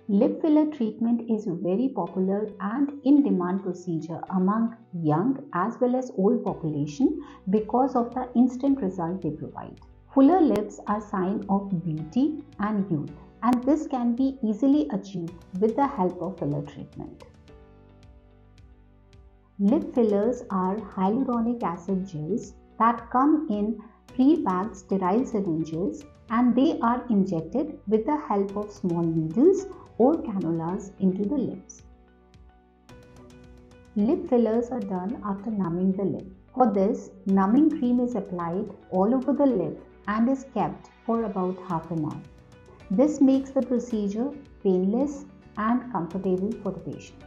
Lip filler treatment is a very popular and in-demand procedure among young as well as old population because of the instant result they provide. Fuller lips are a sign of beauty and youth, and this can be easily achieved with the help of filler treatment. Lip fillers are hyaluronic acid gels that come in pre-packed sterile syringes, and they are injected with the help of small needles or cannulas into the lips. Lip fillers are done after numbing the lip. For this, numbing cream is applied all over the lip and is kept for about half an hour. This makes the procedure painless and comfortable for the patient.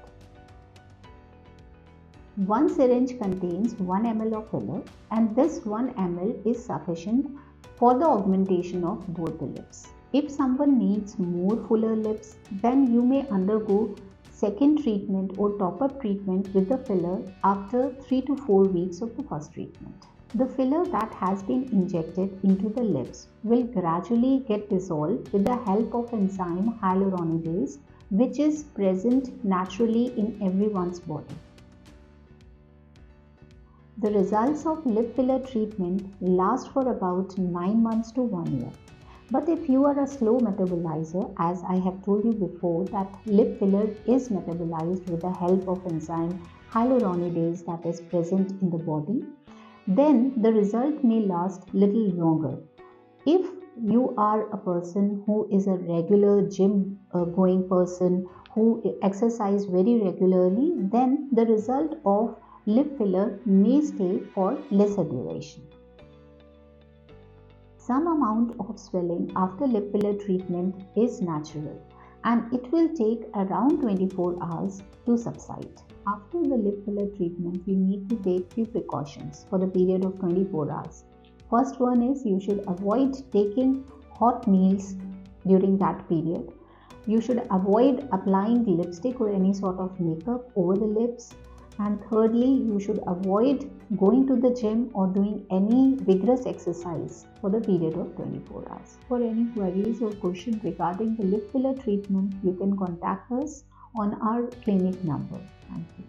One syringe contains 1 ml of filler, and this 1 ml is sufficient for the augmentation of both the lips. If someone needs more fuller lips, then you may undergo second treatment or top-up treatment with the filler after 3 to 4 weeks of the first treatment. The filler that has been injected into the lips will gradually get dissolved with the help of enzyme hyaluronidase, which is present naturally in everyone's body. The results of lip filler treatment last for about 9 months to 1 year. But if you are a slow metabolizer, as I have told you before that lip filler is metabolized with the help of enzyme hyaluronidase that is present in the body, then the result may last little longer. If you are a person who is a regular gym going person who exercise very regularly, then the result of lip filler may stay for lesser duration. Some amount of swelling after lip filler treatment is natural, and it will take around 24 hours to subside. After the lip filler treatment, you need to take few precautions for the period of 24 hours. First one is you should avoid taking hot meals during that period. You should avoid applying lipstick or any sort of makeup over the lips. And thirdly, you should avoid going to the gym or doing any vigorous exercise for the period of 24 hours. For any queries or questions regarding the lip filler treatment, you can contact us on our clinic number. Thank you.